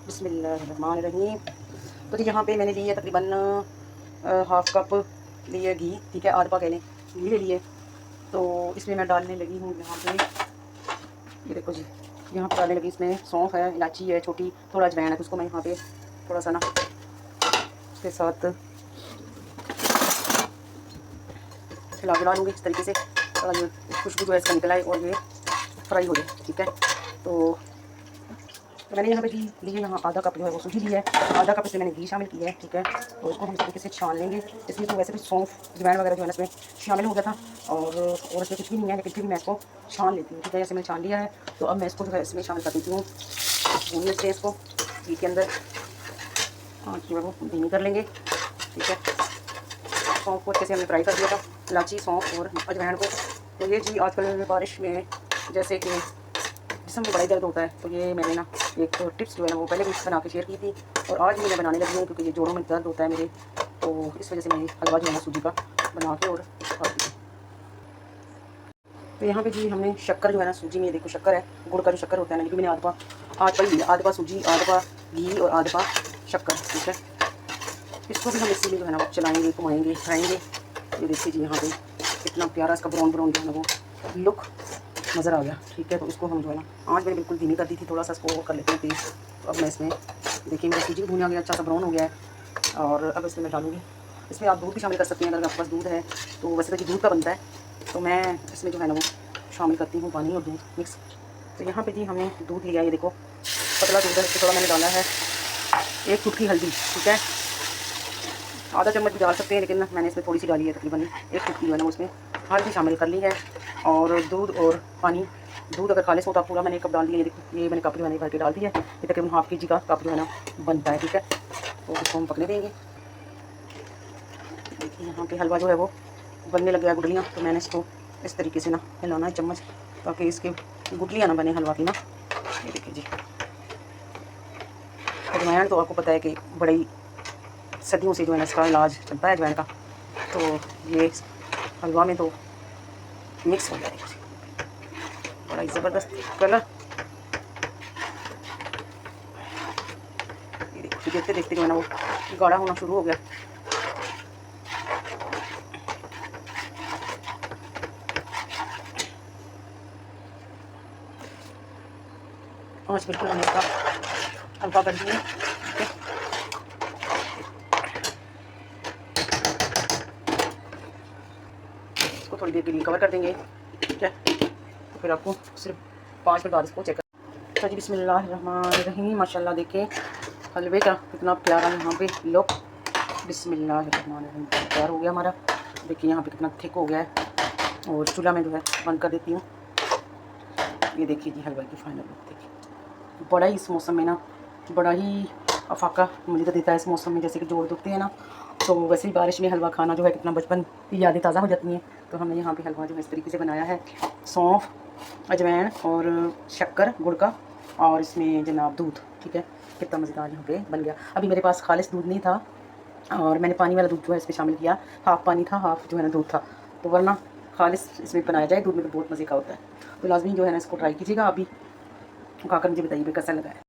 बिस्मिल्लाहिर्रहमानिर्रहीम। तो जी यहाँ पे मैंने ली है तकरीबन हाफ कप लिए घी, ठीक है, आध पा कह लें, घी ले लिए। तो इसमें मैं डालने लगी हूँ यहाँ पे, ये देखो जी, यहाँ पे डालने लगी, इसमें सौंफ है, इलायची है छोटी, थोड़ा अजवाइन है, तो उसको मैं यहाँ पे थोड़ा सा ना उसके साथ हिला लूँगी इस तरीके से, थोड़ा ये खुशबू जो है इसका निकल आए और ये फ्राई हो जाए, ठीक है। तो मैंने यहाँ पे घी लिए, यहाँ आधा कप जो है वो सूजी ली है, आधा कप इसमें मैंने घी शामिल किया है, ठीक है। तो इसको हम इस तरीके से छान लेंगे। इसमें तो वैसे भी सौंफ अजवाइन वगैरह जो है ना इसमें शामिल हो गया था और इसमें कुछ भी नहीं है, लेकिन फिर भी मैं इसको छान लेती हूँ, ठीक है। जैसे मैंने छान लिया है तो अब मैं इसको जो है इसमें शामिल कर देती हूँ, भून लेते हैं इसको घी के अंदर, आँच जो है वो धीमी कर लेंगे, ठीक है। सौंफ को अच्छे से हमने फ्राई कर दिया था, इलायची सौंफ और अजवाइन को। तो ये जी आजकल बारिश में जैसे कि जिसम में बड़ा दर्द होता है, तो ये मैंने ना एक तो टिप्स जो है ना वो पहले भी बना के शेयर की थी और आज भी मैं बनाने लगी हूँ, क्योंकि ये जोड़ों में दर्द होता है मेरे, तो इस वजह से मैंने हलवा जो है ना सूजी का बना के और खा दिया। तो यहाँ पे जी हमने शक्कर जो है ना सूजी में, देखो शक्कर है, गुड़ का जो शक्कर होता है ना, लेकिन मैंने आध लिया, आध पा सूजी, आध पा घी और आध पा शक्कर, ठीक है। इसको भी हम इसी में जो है ना चलाएँगे, घुमाएँगे, खाएँगे। ये देखिए जी यहाँ पे कितना प्यारा इसका ब्राउन जो है ना वो लुक नज़र आ गया, ठीक है। तो इसको हम जो है ना आँच मैंने बिल्कुल धीमी कर दी थी, थोड़ा सा इसको कर लेते हैं तेज़। तो अब मैं इसमें देखिए मेरा सूजी भी भुना गया, अच्छा सा ब्राउन हो गया है और अब इसमें मैं डालूँगी। इसमें आप दूध भी शामिल कर सकते हैं अगर आपके पास दूध है, तो वैसे तो दूध का बनता है, तो मैं इसमें जो है ना वो शामिल करती हूँ पानी और दूध मिक्स। तो यहाँ पर जी हमने दूध लिया, ये देखो पतला दूध है, इससे थोड़ा मैंने डाला है एक चुटकी हल्दी, ठीक है। आधा चम्मच भी डाल सकते हैं, लेकिन मैंने इसमें थोड़ी सी डाली है, तकरीबन एक चुटकी जो है ना उसमें हल्दी शामिल कर ली है। और दूध और पानी, दूध अगर खालिश हो तो पूरा मैंने कप डाल दिया, ये देखो ये मैंने कप जो मैंने भर के डाल दिया है, ये तकरीबन हाफ के जी का कप जो है ना बनता है, ठीक है। तो इसको हम पकने देंगे। देखिए यहाँ पे हलवा जो है वो बनने लग गया गुठलियाँ, तो मैंने इसको इस तरीके से ना हिलाना है चम्मच, ताकि इसके गुठलियाँ ना बने हलवा की ना। ये देखिए जी, अजवाइन तो आपको पता है कि बड़ी सदियों से जो है ना इसका इलाज चलता है अजवाइन का, तो ये हलवा में तो मिक्स हो जाएगा, बड़ा ही ज़बरदस्त कलर। ये देखो देखते देखते जो है ना वो गाढ़ा होना शुरू हो गया। आँच बिल्कुल हमने इसका हल्का कर दिया, ठीक है। इसको थोड़ी देर के लिए कवर कर देंगे, ठीक है। तो फिर आपको सिर्फ 5 मिनट बाद इसको चेक कर। तो जी बिस्मिल्लाहिर्रहमानिर्रहीम, माशाल्लाह देखिए हलवे का कितना प्यारा यहाँ पे लुक, बिस्मिल्लाहिर्रहमानिर्रहीम तैयार हो गया हमारा। देखिए यहाँ पे कितना थिक हो गया है और चूल्हा में जो है बंद कर देती हूँ। ये देखिए जी हलवा की फाइनल लुक देखिए, बड़ा ही इस मौसम में ना बड़ा ही अफाका मुझे तो देता है इस मौसम में, जैसे कि जोड़ दुखते हैं ना, तो वैसे ही बारिश में हलवा खाना जो है कितना बचपन की यादें ताज़ा हो जाती हैं। तो हमने यहाँ पे हलवा जो है इस तरीके से बनाया है, सौंफ अजवाइन और शक्कर गुड़ का, और इसमें जनाब दूध, ठीक है। कितना मज़ेदार यहाँ पे बन गया। अभी मेरे पास खालिश दूध नहीं था और मैंने पानी वाला दूध जो है इसमें शामिल किया, हाफ़ पानी था हाफ़ जो है ना दूध था, तो वरना खालिश इसमें बनाया जाए दूध में तो बहुत मज़े का होता है। तो लाजमी जो है ना इसको ट्राई कीजिएगा, अभी खाकर मुझे बताइए कैसा लगा है।